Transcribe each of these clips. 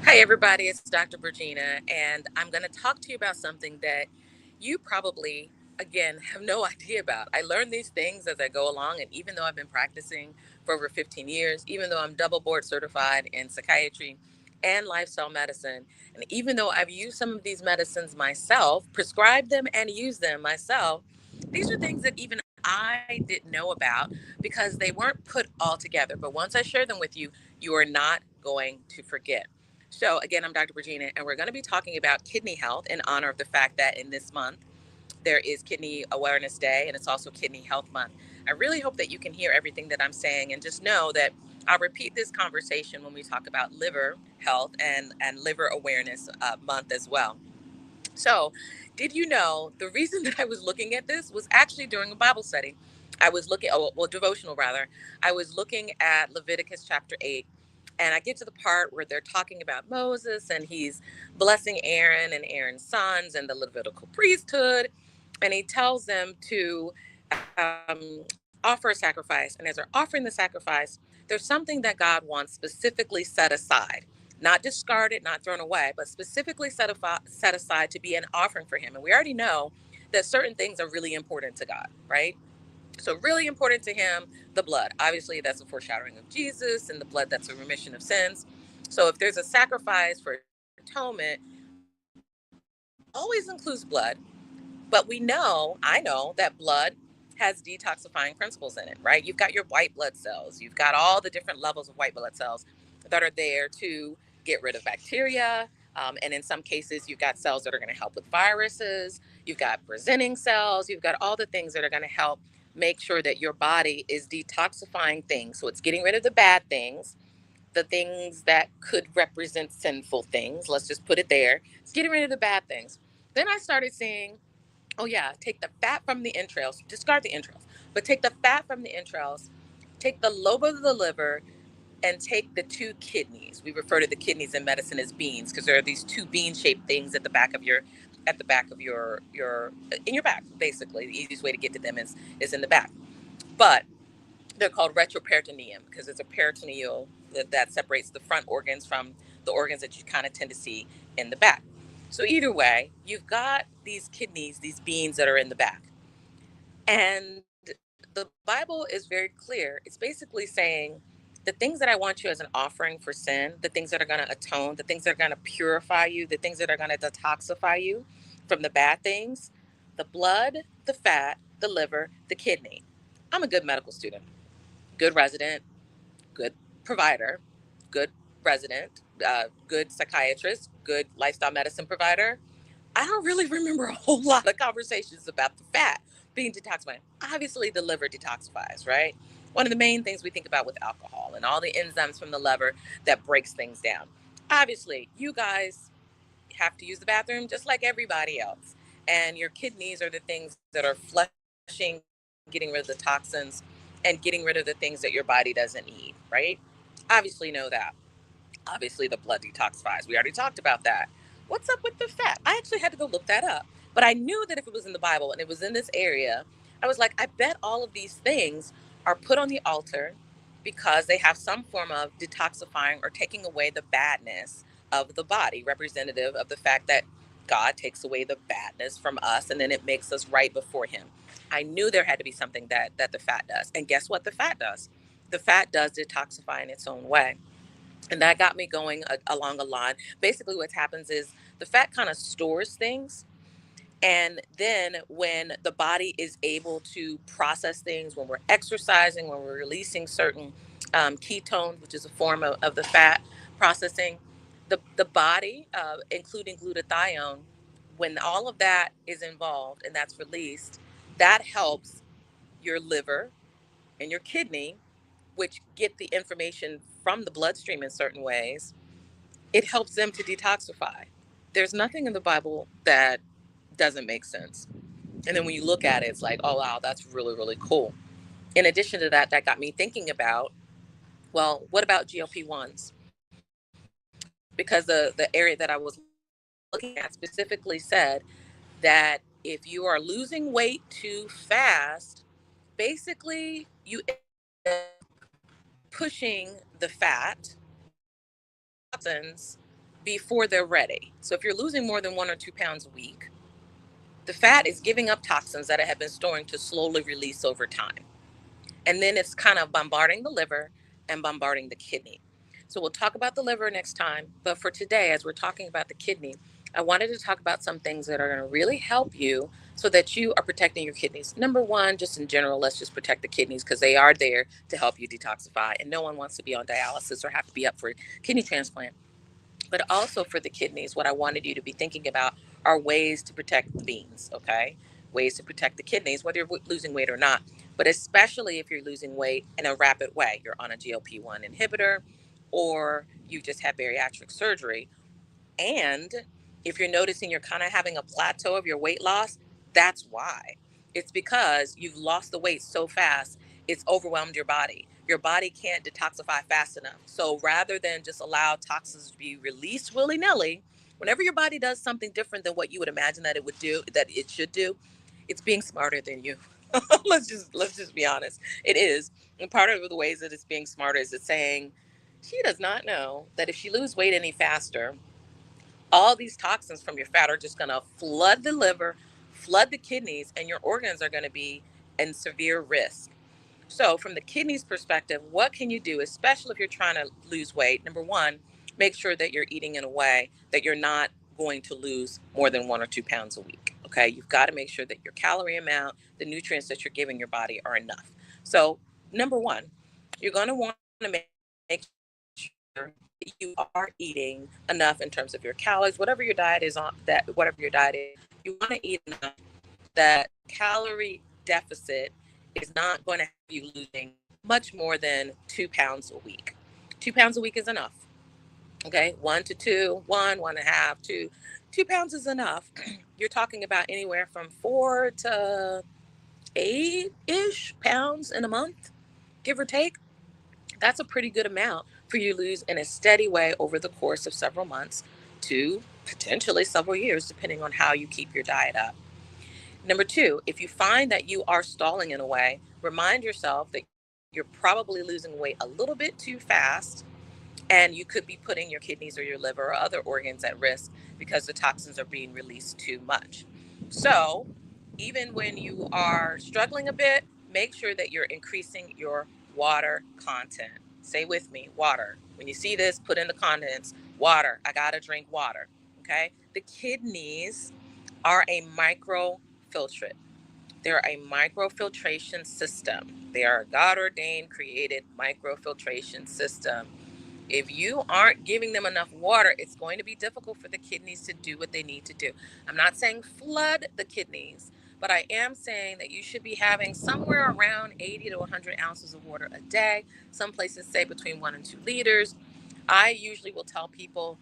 Hi, everybody. It's Dr. Virginia, and I'm going to talk to you about something that you probably, again, have no idea about. I learn these things as I go along, and even though I've been practicing for over 15 years, even though I'm double board certified in psychiatry and lifestyle medicine, and even though I've used some of these medicines myself, prescribed them and used them myself, these are things that even I didn't know about because they weren't put all together. But once I share them with you, you are not going to forget. So, again, I'm Dr. Regina, and we're going to be talking about kidney health in honor of the fact that in this month there is Kidney Awareness Day and it's also Kidney Health Month. I really hope that you can hear everything that I'm saying and just know that I'll repeat this conversation when we talk about liver health and liver awareness month as well. So, did you know the reason that I was looking at this was actually during a Bible study? I was looking, oh, well, devotional rather. I was looking at Leviticus chapter 8, and I get to the part where they're talking about Moses and he's blessing Aaron and Aaron's sons and the Levitical priesthood. And he tells them to offer a sacrifice. And as they're offering the sacrifice, there's something that God wants specifically set aside, not discarded, not thrown away, but specifically set aside to be an offering for Him. And we already know that certain things are really important to God, right? So, really important to Him, the blood. Obviously, that's a foreshadowing of Jesus, and the blood, that's a remission of sins. So, if there's a sacrifice for atonement, always includes blood. But we know, I know, that blood has detoxifying principles in it, right? You've got your white blood cells, you've got all the different levels of white blood cells that are there to get rid of bacteria. And in some cases, you've got cells that are going to help with viruses, you've got presenting cells, you've got all the things that are going to help make sure that your body is detoxifying things. So it's getting rid of the bad things, the things that could represent sinful things. Let's just put it there. It's getting rid of the bad things. Then I started seeing, oh yeah, take the fat from the entrails, discard the entrails, but take the fat from the entrails, take the lobe of the liver, and take the two kidneys. We refer to the kidneys in medicine as beans because there are these two bean-shaped things at the back of your in your back. Basically, the easiest way to get to them is in the back. But they're called retroperitoneum because it's a peritoneal that separates the front organs from the organs that you kind of tend to see in the back. So either way, you've got these kidneys, these beans that are in the back. And the Bible is very clear. It's basically saying the things that I want you as an offering for sin, the things that are going to atone, the things that are going to purify you, the things that are going to detoxify you from the bad things, the blood, the fat, the liver, the kidney. I'm a good medical student, good resident, good provider, good resident, good psychiatrist, good lifestyle medicine provider. I don't really remember a whole lot of conversations about the fat being detoxified. Obviously, the liver detoxifies, right? One of the main things we think about with alcohol and all the enzymes from the liver that breaks things down. Obviously, you guys have to use the bathroom just like everybody else. And your kidneys are the things that are flushing, getting rid of the toxins, and getting rid of the things that your body doesn't need, right? Obviously, know that. Obviously, the blood detoxifies. We already talked about that. What's up with the fat? I actually had to go look that up. But I knew that if it was in the Bible and it was in this area, I was like, I bet all of these things are put on the altar because they have some form of detoxifying or taking away the badness of the body, representative of the fact that God takes away the badness from us and then it makes us right before Him. I knew there had to be something that the fat does. And guess what the fat does? The fat does detoxify in its own way. And that got me going along a line. Basically, what happens is the fat kind of stores things. And then when the body is able to process things, when we're exercising, when we're releasing certain ketones, which is a form of the fat processing, the body, including glutathione, when all of that is involved and that's released, that helps your liver and your kidney, which get the information from the bloodstream in certain ways, it helps them to detoxify. There's nothing in the Bible that doesn't make sense. And then when you look at it, it's like, oh, wow, that's really, really cool. In addition to that, that got me thinking about, well, what about GLP-1s? Because the area that I was looking at specifically said that if you are losing weight too fast, basically you end up pushing the fat, pushing the toxins before they're ready. So if you're losing more than 1 or 2 pounds a week, the fat is giving up toxins that it had been storing to slowly release over time. And then it's kind of bombarding the liver and bombarding the kidney. So we'll talk about the liver next time. But for today, as we're talking about the kidney, I wanted to talk about some things that are going to really help you so that you are protecting your kidneys. Number one, just in general, let's just protect the kidneys because they are there to help you detoxify. And no one wants to be on dialysis or have to be up for kidney transplant. But also for the kidneys, what I wanted you to be thinking about are ways to protect the beans, okay? Ways to protect the kidneys, whether you're losing weight or not, but especially if you're losing weight in a rapid way. You're on a GLP-1 inhibitor or you just had bariatric surgery, and if you're noticing you're kind of having a plateau of your weight loss, that's why. It's because you've lost the weight so fast, it's overwhelmed your body. Your body can't detoxify fast enough. So rather than just allow toxins to be released willy nilly, whenever your body does something different than what you would imagine that it would do, that it should do, it's being smarter than you. let's just be honest. It is. And part of the ways that it's being smarter is it's saying she does not know that if she loses weight any faster, all these toxins from your fat are just going to flood the liver, flood the kidneys, and your organs are going to be in severe risk. So, from the kidneys perspective, what can you do, especially if you're trying to lose weight? Number one, make sure that you're eating in a way that you're not going to lose more than 1 or 2 pounds a week. Okay, you've got to make sure that your calorie amount, the nutrients that you're giving your body are enough. So, number one, you're going to want to make sure that you are eating enough in terms of your calories, whatever your diet is on that, whatever your diet is, you want to eat enough that calorie deficit is not going to have you losing much more than 2 pounds a week. 2 pounds a week is enough. Okay, 1 to 2, 1.5, 2. 2 pounds is enough. You're talking about anywhere from 4 to 8-ish pounds in a month, give or take. That's a pretty good amount for you to lose in a steady way over the course of several months to potentially several years, depending on how you keep your diet up. Number two, if you find that you are stalling in a way, remind yourself that you're probably losing weight a little bit too fast, and you could be putting your kidneys or your liver or other organs at risk because the toxins are being released too much. So, even when you are struggling a bit, make sure that you're increasing your water content. Say with me, water. When you see this, put in the comments, water. I gotta drink water. Okay? The kidneys are a microfiltrate. They're a microfiltration system. They are a God ordained, created microfiltration system. If you aren't giving them enough water, it's going to be difficult for the kidneys to do what they need to do. I'm not saying flood the kidneys, but I am saying that you should be having somewhere around 80 to 100 ounces of water a day. Some places say between 1 and 2 liters. I usually will tell people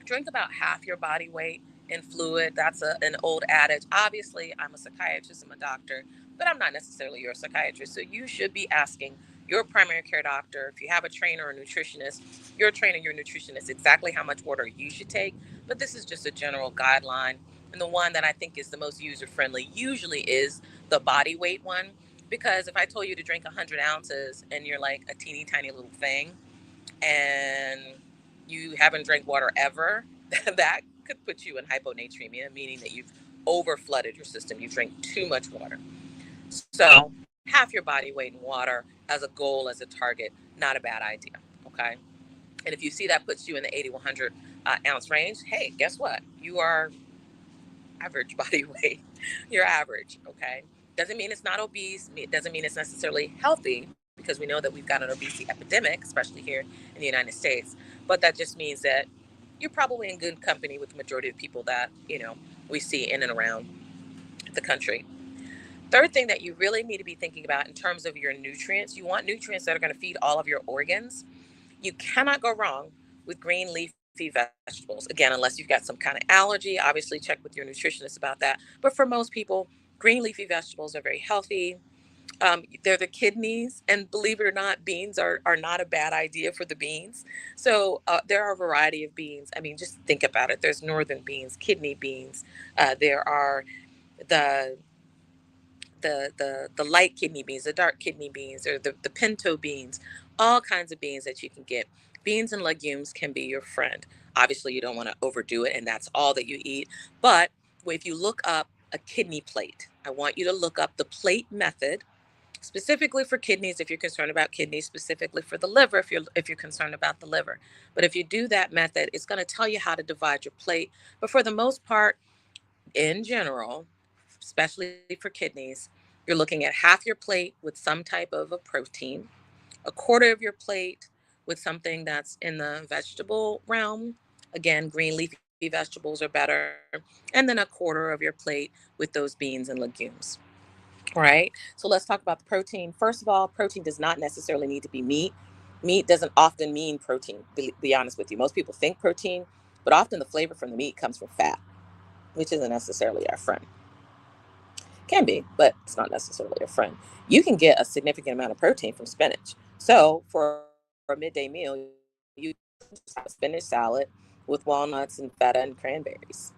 drink about half your body weight in fluid. That's an old adage. Obviously, I'm a psychiatrist, I'm a doctor, but I'm not necessarily your psychiatrist. So you should be asking your primary care doctor, if you have a trainer or nutritionist, your trainer, your nutritionist, exactly how much water you should take. But this is just a general guideline. And the one that I think is the most user friendly usually is the body weight one. Because if I told you to drink 100 ounces and you're like a teeny tiny little thing, and you haven't drank water ever, that could put you in hyponatremia, meaning that you've over flooded your system. You drink too much water. So, half your body weight in water as a goal, as a target, not a bad idea. Okay. And if you see that puts you in the 80 100 ounce range, hey, guess what? You are average body weight. You're average. Okay. Doesn't mean it's not obese. It doesn't mean it's necessarily healthy because we know that we've got an obesity epidemic, especially here in the United States. But that just means that you're probably in good company with the majority of people that, we see in and around the country. Third thing that you really need to be thinking about in terms of your nutrients, you want nutrients that are going to feed all of your organs. You cannot go wrong with green leafy vegetables. Again, unless you've got some kind of allergy, obviously check with your nutritionist about that. But for most people, green leafy vegetables are very healthy. They're the kidneys, and believe it or not, beans are not a bad idea for the beans. So there are a variety of beans. I mean, just think about it. There's northern beans, kidney beans. There are the the light kidney beans, the dark kidney beans, or the pinto beans, all kinds of beans that you can get. Beans and legumes can be your friend. Obviously, you don't want to overdo it and that's all that you eat. But if you look up a kidney plate, I want you to look up the plate method specifically for kidneys if you're concerned about kidneys, specifically for the liver if you're concerned about the liver. But if you do that method, it's going to tell you how to divide your plate. But for the most part, in general, especially for kidneys, you're looking at half your plate with some type of a protein, a quarter of your plate with something that's in the vegetable realm. Again, green leafy vegetables are better. And then a quarter of your plate with those beans and legumes. All right. So let's talk about the protein. First of all, protein does not necessarily need to be meat. Meat doesn't often mean protein, be honest with you. Most people think protein, but often the flavor from the meat comes from fat, which isn't necessarily our friend. Can be, but it's not necessarily a friend. You can get a significant amount of protein from spinach. So for a midday meal, you just have a spinach salad with walnuts and feta and cranberries,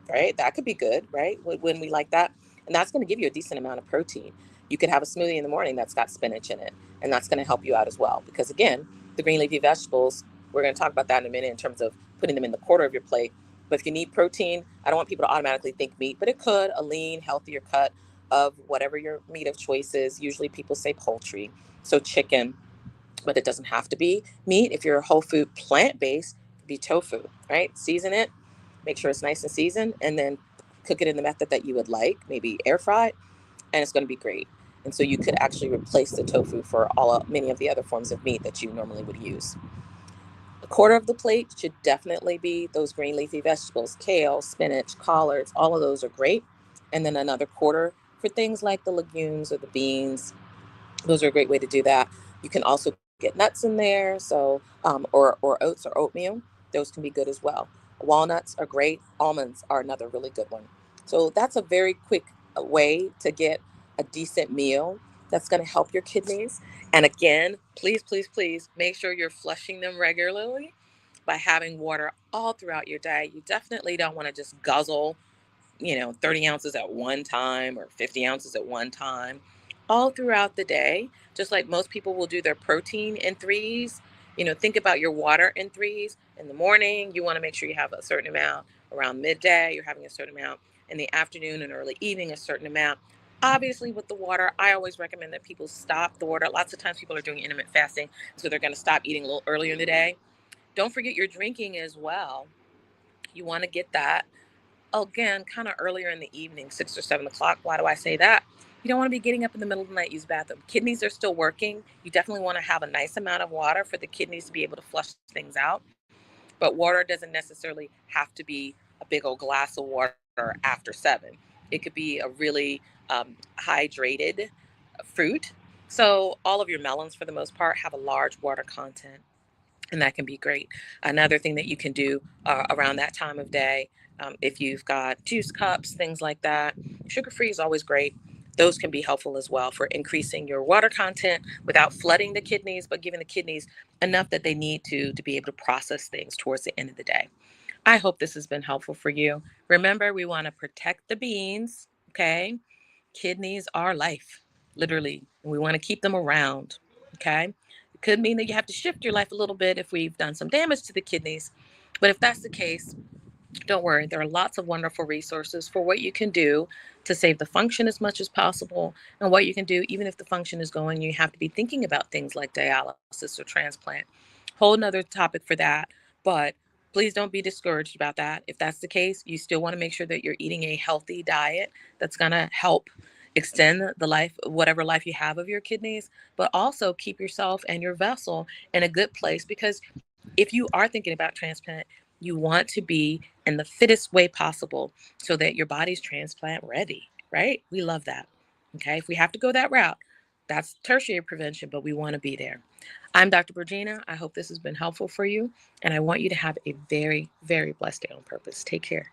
right? That could be good, right? When we like that. And that's going to give you a decent amount of protein. You could have a smoothie in the morning that's got spinach in it, and that's going to help you out as well. Because again, the green leafy vegetables, we're going to talk about that in a minute in terms of putting them in the quarter of your plate. But if you need protein, I don't want people to automatically think meat, but it could, a lean, healthier cut of whatever your meat of choice is. Usually people say poultry, so chicken, but it doesn't have to be meat. If you're a whole food plant based, be tofu, right? Season it, make sure it's nice and seasoned, and then cook it in the method that you would like, maybe air fried, and it's going to be great. And so you could actually replace the tofu for many of the other forms of meat that you normally would use. A quarter of the plate should definitely be those green leafy vegetables, kale, spinach, collards, all of those are great. And then another quarter for things like the legumes or the beans. Those are a great way to do that. You can also get nuts in there, so or oats or oatmeal. Those can be good as well. Walnuts are great. Almonds are another really good one. So that's a very quick way to get a decent meal that's going to help your kidneys. And again, please, please, please make sure you're flushing them regularly by having water all throughout your day. You definitely don't want to just guzzle 30 ounces at one time or 50 ounces at one time, all throughout the day, just like most people will do their protein in threes. Think about your water in threes. In the morning, you want to make sure you have a certain amount. Around midday, you're having a certain amount. In the afternoon and early evening, a certain amount. Obviously, with the water, I always recommend that people stop the water. Lots of times people are doing intermittent fasting, so they're going to stop eating a little earlier in the day. Don't forget your drinking as well. You want to get that again, kind of earlier in the evening, 6 or 7 o'clock. Why do I say that? You don't want to be getting up in the middle of the night, use the bathroom. Kidneys are still working. You definitely want to have a nice amount of water for the kidneys to be able to flush things out. But water doesn't necessarily have to be a big old glass of water after 7. It could be a really hydrated fruit. So all of your melons, for the most part, have a large water content, and that can be great. Another thing that you can do around that time of day, if you've got juice cups, things like that, sugar free is always great. Those can be helpful as well for increasing your water content without flooding the kidneys, but giving the kidneys enough that they need to be able to process things towards the end of the day. I hope this has been helpful for you. Remember, we want to protect the beans, okay? Kidneys are life, literally. And we want to keep them around, okay? It could mean that you have to shift your life a little bit if we've done some damage to the kidneys. But if that's the case, don't worry. There are lots of wonderful resources for what you can do to save the function as much as possible, and what you can do even if the function is going. You have to be thinking about things like dialysis or transplant. Whole another topic for that. But please don't be discouraged about that. If that's the case, you still want to make sure that you're eating a healthy diet that's going to help extend the life, whatever life you have of your kidneys, but also keep yourself and your vessel in a good place. Because if you are thinking about transplant, you want to be in the fittest way possible so that your body's transplant ready, right? We love that. Okay. If we have to go that route, that's tertiary prevention, but we want to be there. I'm Dr. Virginia. I hope this has been helpful for you, and I want you to have a very, very blessed day on purpose. Take care.